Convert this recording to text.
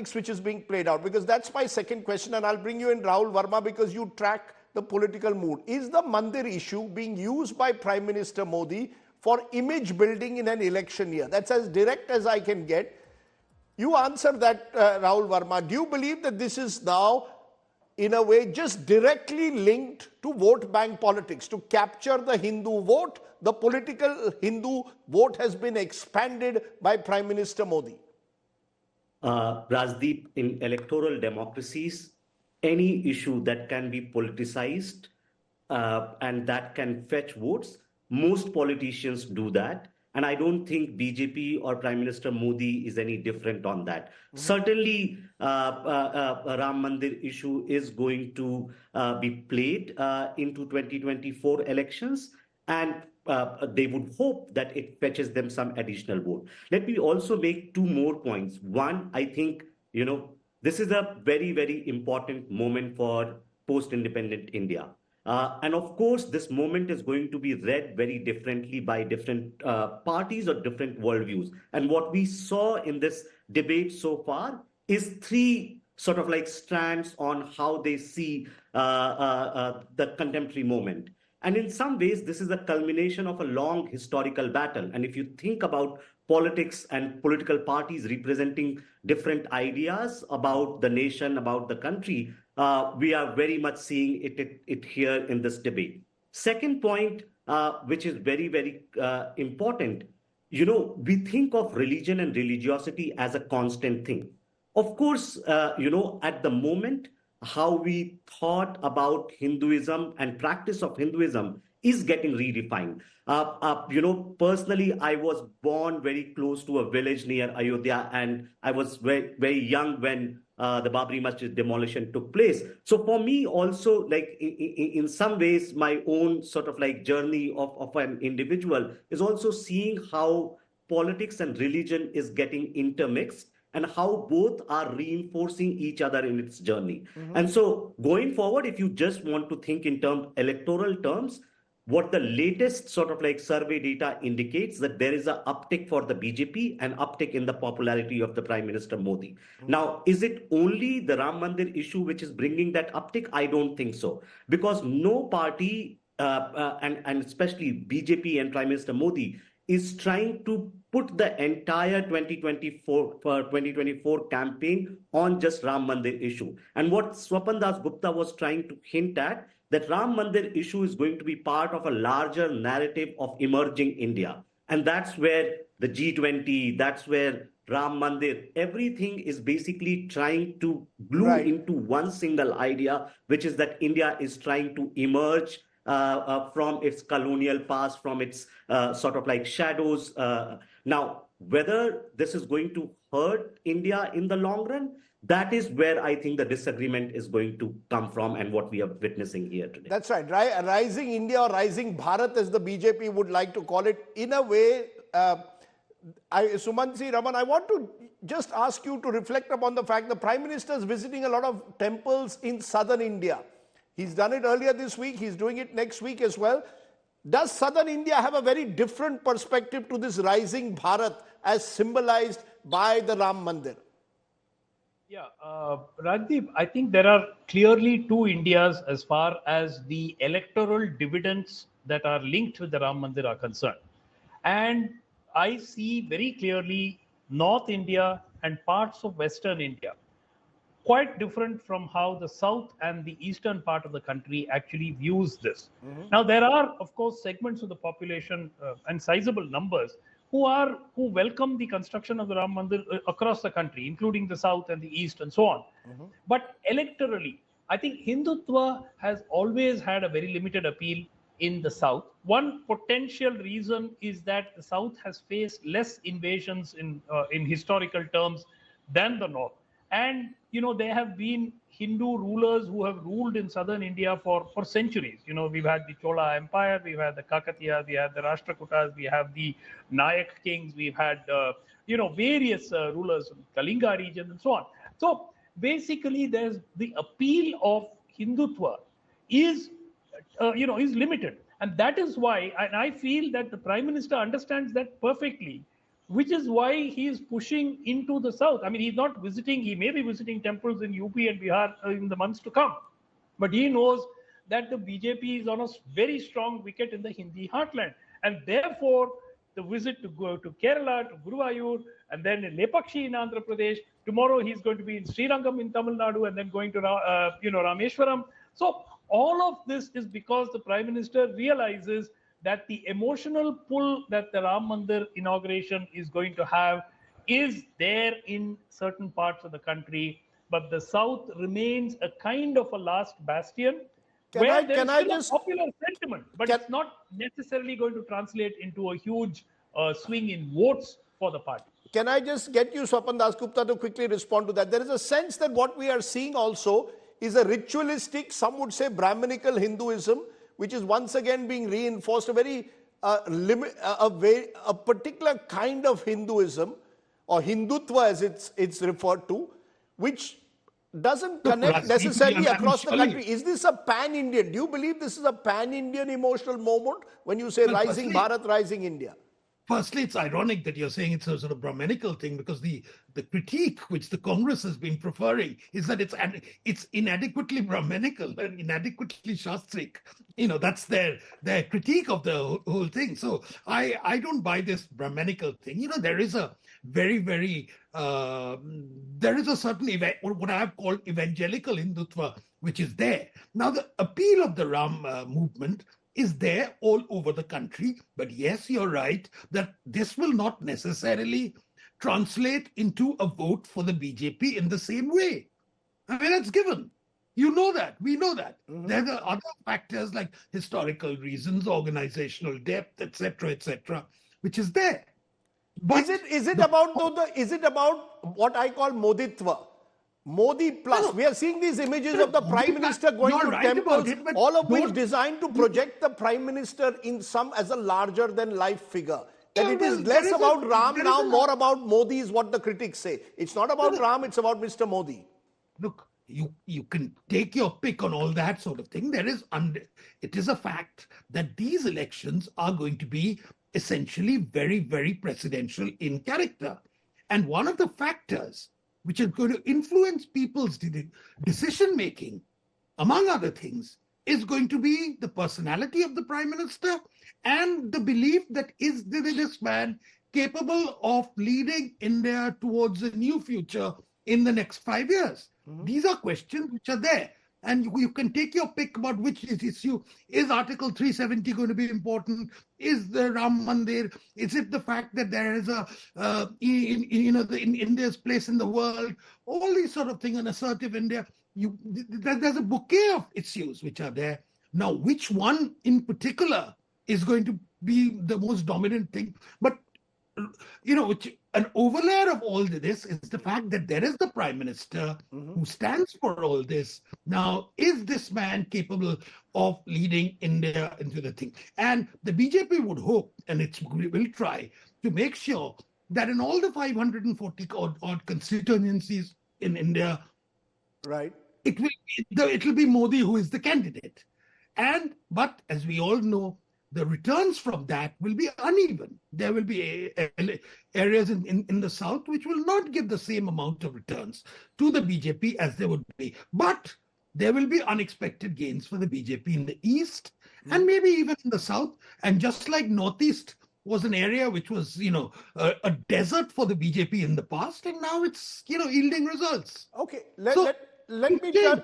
politics which is being played out? Because that's my second question, and I'll bring you in, Rahul Verma, because you track the political mood. Is the Mandir issue being used by Prime Minister Modi for image building in an election year? That's as direct as I can get. You answer that, Rahul Verma. Do you believe that this is now, in a way, just directly linked to vote bank politics, to capture the Hindu vote? The political Hindu vote has been expanded by Prime Minister Modi. Rajdeep, in electoral democracies, any issue that can be politicized and that can fetch votes, most politicians do that. And I don't think BJP or Prime Minister Modi is any different on that. Certainly, Ram Mandir issue is going to be played into 2024 elections, and they would hope that it fetches them some additional vote. Let me also make two more points. One, I think, this is a very, very important moment for post-independent India. And of course, this moment is going to be read very differently by different parties or different worldviews. And what we saw in this debate so far is three sort of like strands on how they see the contemporary moment. And in some ways, this is a culmination of a long historical battle. And if you think about politics and political parties representing different ideas about the nation, about the country, we are very much seeing it here in this debate. Second point, which is very, very important, we think of religion and religiosity as a constant thing. Of course, at the moment, how we thought about Hinduism and practice of Hinduism is getting redefined. Personally, I was born very close to a village near Ayodhya, and I was very, very young when the Babri Masjid demolition took place. So for me also, like in some ways, my own sort of like journey of an individual is also seeing how politics and religion is getting intermixed, and how both are reinforcing each other in its journey. And so going forward, if you just want to think in electoral terms, what the latest sort of like survey data indicates that there is an uptick for the BJP and uptick in the popularity of the Prime Minister Modi. Now, is it only the Ram Mandir issue which is bringing that uptick? I don't think so, because no party, and especially BJP and Prime Minister Modi, is trying to put the entire 2024 campaign on just Ram Mandir issue. And what Swapan Das Gupta was trying to hint at, that Ram Mandir issue is going to be part of a larger narrative of emerging India. And that's where the G20, that's where Ram Mandir, everything is basically trying to glue into one single idea, which is that India is trying to emerge from its colonial past, from its sort of like shadows. Now, whether this is going to hurt India in the long run, that is where I think the disagreement is going to come from, and what we are witnessing here today. That's right. Rising India, or Rising Bharat, as the BJP would like to call it, in a way, Sumansi Raman, I want to just ask you to reflect upon the fact the Prime Minister is visiting a lot of temples in southern India. He's done it earlier this week. He's doing it next week as well. Does southern India have a very different perspective to this rising Bharat as symbolized by the Ram Mandir? Yeah, Rajdeep, I think there are clearly two Indias as far as the electoral dividends that are linked with the Ram Mandir are concerned. And I see very clearly North India and parts of Western India quite different from how the south and the eastern part of the country actually views this. Now, there are, of course, segments of the population and sizable numbers who welcome the construction of the Ram Mandir across the country, including the south and the east and so on. But electorally, I think Hindutva has always had a very limited appeal in the south. One potential reason is that the south has faced less invasions in historical terms than the north. And, there have been Hindu rulers who have ruled in southern India for centuries. We've had the Chola Empire, we've had the Kakatiya, we had the Rashtrakutas, we have the Nayak kings, we've had, various rulers in Kalinga region and so on. So basically, there's the appeal of Hindutva is limited. And that is why, and I feel that the Prime Minister understands that perfectly, which is why he is pushing into the south. I mean, he's not visiting, he may be visiting temples in UP and Bihar in the months to come, but he knows that the BJP is on a very strong wicket in the Hindi heartland. And therefore, the visit to go to Kerala, to Guruvayur, and then in Lepakshi in Andhra Pradesh. Tomorrow he's going to be in Srirangam in Tamil Nadu, and then going to Rameshwaram. So all of this is because the Prime Minister realizes that the emotional pull that the Ram Mandir inauguration is going to have is there in certain parts of the country, but the South remains a kind of a last bastion where there is still a popular sentiment, but it's not necessarily going to translate into a huge swing in votes for the party. Can I just get you, Swapan Dasgupta, to quickly respond to that? There is a sense that what we are seeing also is a ritualistic, some would say Brahminical Hinduism, which is once again being reinforced, a very a particular kind of Hinduism, or Hindutva as it's referred to, which doesn't connect necessarily across the country. Is this a pan-Indian? Do you believe this is a pan-Indian emotional moment when you say rising Bharat, rising India? Firstly, it's ironic that you're saying it's a sort of Brahminical thing, because the critique which the Congress has been preferring is that it's inadequately Brahminical and inadequately Shastric. That's their critique of the whole thing. So I don't buy this Brahminical thing. There is a very, very, there is a certain, what I have called evangelical Hindutva, which is there. Now, the appeal of the Ram movement is there all over the country. But yes, you're right that this will not necessarily translate into a vote for the BJP in the same way. I mean, it's given. You know that. We know that. Mm-hmm. There are other factors like historical reasons, organizational depth, etc., which is there. But is it about what I call Moditva? Modi plus. We are seeing these images of the Prime Minister going to temples, all of which designed to project the Prime Minister in some as a larger than life figure. That it is less about Ram now, more about Modi is what the critics say. It's not about Ram, it's about Mr. Modi. Look, you can take your pick on all that sort of thing. It is a fact that these elections are going to be essentially very, very presidential in character. And one of the factors which is going to influence people's decision-making, among other things, is going to be the personality of the Prime Minister and the belief that is this man capable of leading India towards a new future in the next 5 years. Mm-hmm. These are questions which are there. And you can take your pick about which issue. Is Article 370 going to be important? Is the Ram Mandir? Is it the fact that there is in India's place in the world? All these sort of things, an assertive India. There's a bouquet of issues which are there. Now, which one in particular is going to be the most dominant thing? But an overlay of all this is the fact that there is the Prime Minister who stands for all this. Now, is this man capable of leading India into the thing? And the BJP would hope, and it will try, to make sure that in all the 540 odd constituencies in India, right, it will be Modi who is the candidate. But as we all know, the returns from that will be uneven. There will be areas in the south which will not give the same amount of returns to the BJP as there would be. But there will be unexpected gains for the BJP in the east and maybe even in the south. And just like northeast was an area which was, a desert for the BJP in the past, and now it's, yielding results. Okay, let me turn